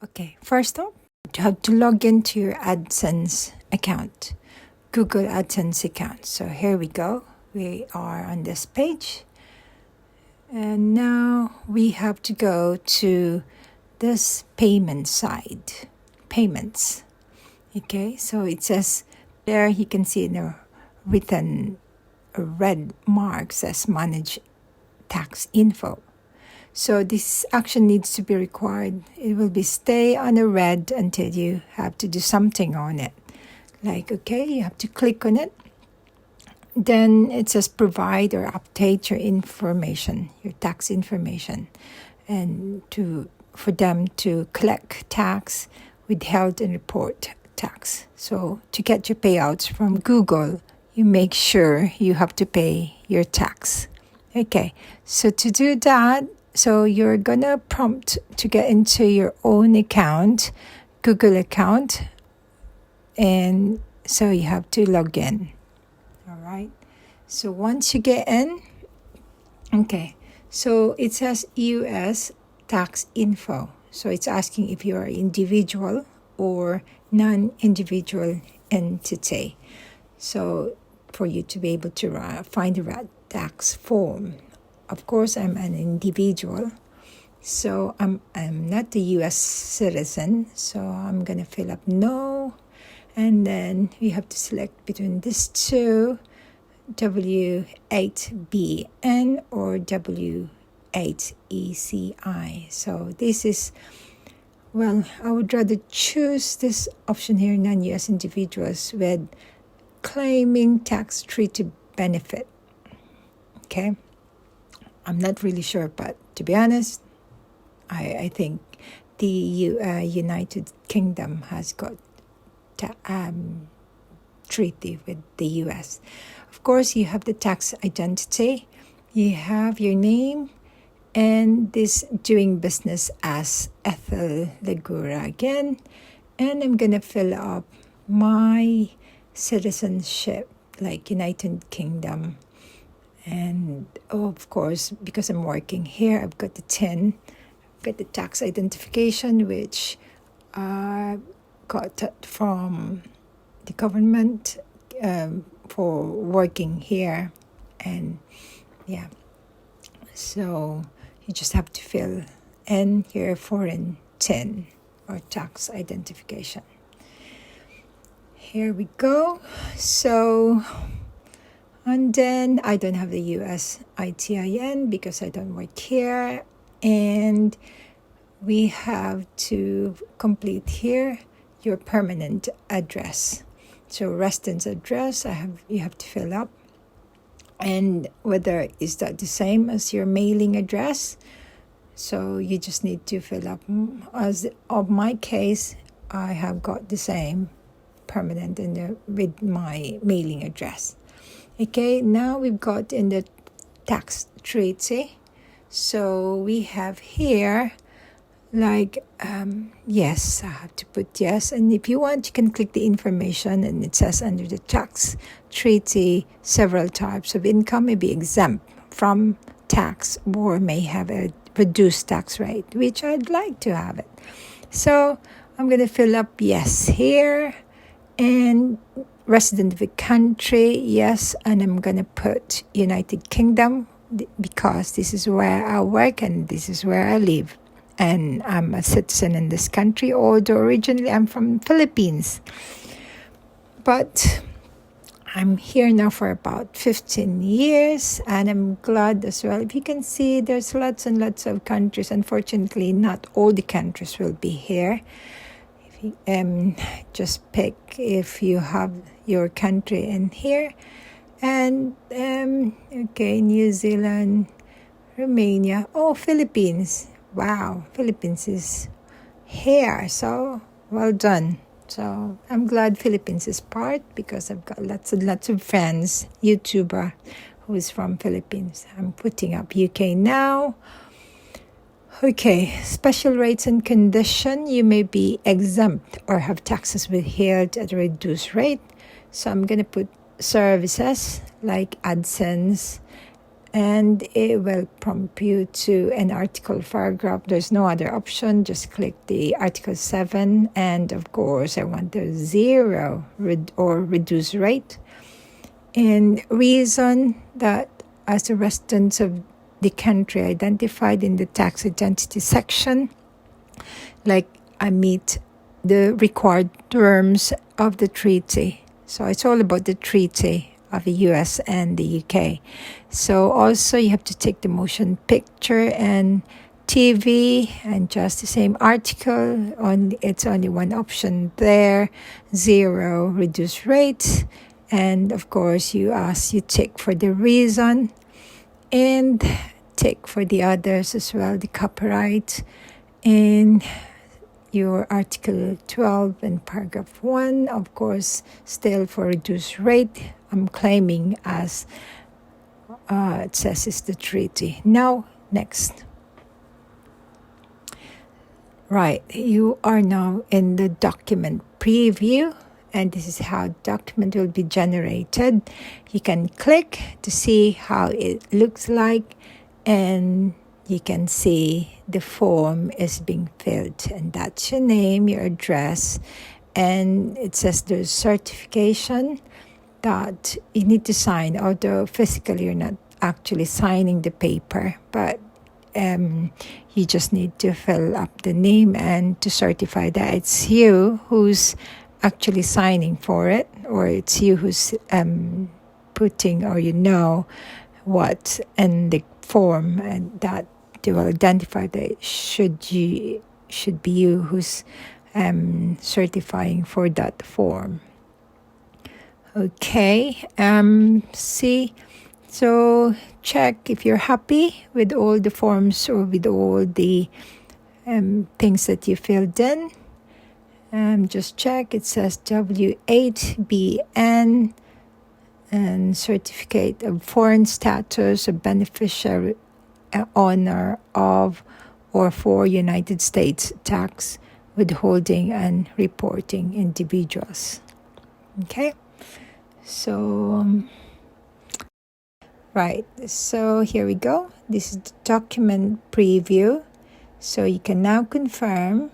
Okay, first up, you have to log into your AdSense account, Google AdSense account. So here we go. We are on this page. And now we have to go to this payment side, payments. Okay, so it says there, you can see in the written red mark says manage tax info. So this action needs to be required. It will be stay on the red until you have to do something on it. Like, okay, you have to click on it. Then it says provide or update your information, your tax information, and for them to collect tax, withheld and report tax. So to get your payouts from Google, you make sure you have to pay your tax. Okay, so to do that, so you're gonna prompt to get into your own account, Google account, and so you have to log in. All right. So once you get in, okay, so it says US tax info. So it's asking if you are individual or non-individual entity. So for you to be able to find the right tax form. Of course, I'm an individual, so I'm not the U.S. citizen, so I'm going to fill up no, and then we have to select between these two, W8BN or W8ECI. So this is, well, I would rather choose this option here, non-U.S. individuals with claiming tax treaty benefit. Okay. I'm not really sure, but to be honest, I think the United Kingdom has got treaty with the US. Of course, you have the tax identity, you have your name, and this doing business as Ethel Legura again. And I'm going to fill up my citizenship, like United Kingdom. And of course, because I'm working here, I've got the 10. I've got the tax identification, which I got from the government for working here. And yeah, so you just have to fill in your foreign 10 or tax identification. Here we go. So... and then I don't have the US ITIN because I don't work here. And we have to complete here your permanent address. So residence address, you have to fill up. And whether is that the same as your mailing address. So you just need to fill up. As of my case, I have got the same permanent with my mailing address. Okay, now we've got in the tax treaty. So we have here, like, yes, I have to put yes. And if you want, you can click the information, and it says under the tax treaty, several types of income may be exempt from tax or may have a reduced tax rate, which I'd like to have it. So I'm going to fill up yes here. And resident of the country, yes, and I'm going to put United Kingdom because this is where I work and this is where I live. And I'm a citizen in this country, although originally I'm from Philippines. But I'm here now for about 15 years, and I'm glad as well. If you can see, there's lots and lots of countries. Unfortunately, not all the countries will be here. Just pick if you have your country in here. And okay, New Zealand, Romania, Philippines. Wow, Philippines is here, so well done. So I'm glad Philippines is part because I've got lots and lots of friends, YouTuber who is from Philippines. I'm putting up UK now. Okay, special rates and condition. You may be exempt or have taxes withheld at a reduced rate. So I'm going to put services like AdSense and it will prompt you to an article paragraph. There's no other option. Just click the article 7, and of course I want the 0 or reduced rate, and reason that as a resident of the country identified in the tax identity section, like I meet the required terms of the treaty. So it's all about the treaty of the US and the UK. So also you have to take the motion picture and TV, and just the same article. It's only one option there, 0 reduced rate. And of course you tick for the reason, and tick for the others as well, the copyright, and your article 12 and paragraph 1, of course, still for reduced rate. I'm claiming as it says it's the treaty. Now, next. Right, you are now in the document preview, and this is how document will be generated. You can click to see how it looks like, and you can see the form is being filled, and that's your name, your address, and it says there's certification that you need to sign, although physically you're not actually signing the paper, but you just need to fill up the name and to certify that it's you who's actually signing for it, or it's you who's putting, or what in the form, and that they will identify that should be you who's certifying for that form. Okay, so check if you're happy with all the forms or with all the things that you filled in. Just check. It says W8BN and certificate of foreign status, a beneficiary owner of or for United States tax withholding and reporting individuals. Okay, so right, so here we go. This is the document preview. So you can now confirm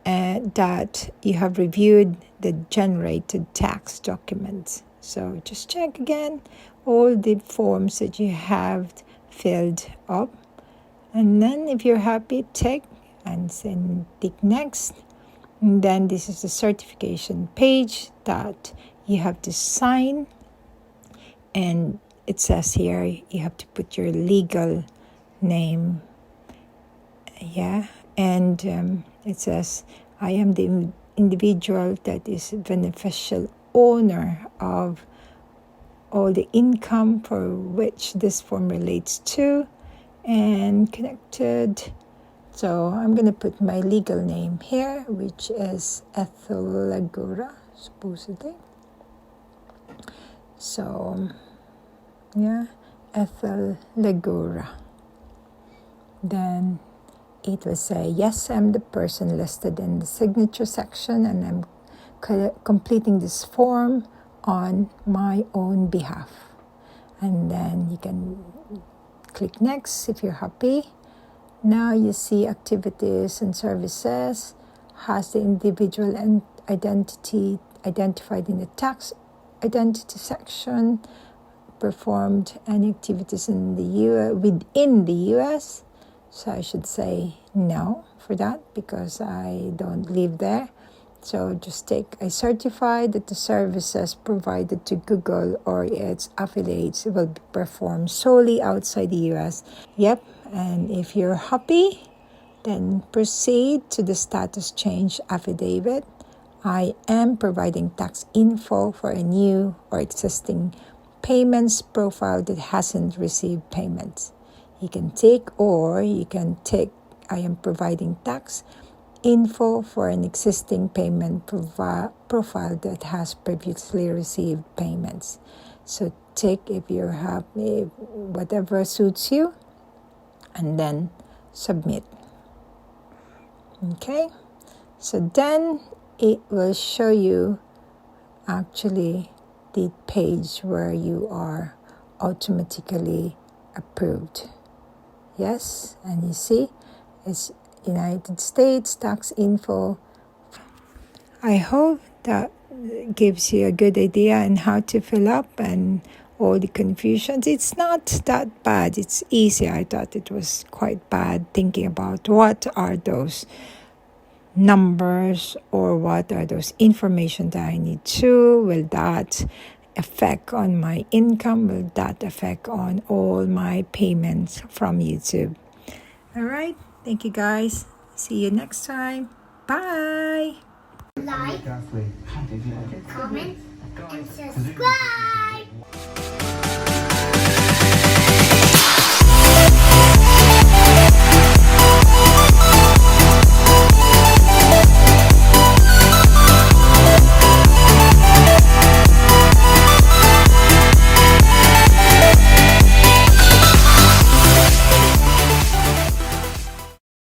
that you have reviewed the generated tax documents. So just check again all the forms that you have filled up, and then if you're happy, tick and then tick next. And then this is the certification page that you have to sign, and it says here you have to put your legal name, and it says I am the individual that is beneficial owner of all the income for which this form relates to, and connected. So I'm going to put my legal name here, which is Ethel Legura, supposedly. So, Ethel Legura. Then it will say, yes, I'm the person listed in the signature section, and I'm completing this form on my own behalf. And then you can click next if you're happy. Now you see activities and services. Has the individual and identity identified in the tax identity section performed any activities in the within the US? So I should say no for that because I don't live there. So just I certify that the services provided to Google or its affiliates will be performed solely outside the US. Yep, and if you're happy, then proceed to the status change affidavit. I am providing tax info for a new or existing payments profile that hasn't received payments. You can tick, or you can tick I am providing tax info for an existing payment profile that has previously received payments. So tick if you're happy, whatever suits you, and then submit. Okay, so then it will show you actually the page where you are automatically approved. Yes, and you see it's United States tax info. I hope that gives you a good idea on how to fill up and all the confusions. It's not that bad. It's easy. I thought it was quite bad thinking about what are those numbers or what are those information that I need to. Will that affect on my income? Will that affect on all my payments from YouTube? All right. Thank you guys. See you next time. Bye. Like, comment, and subscribe.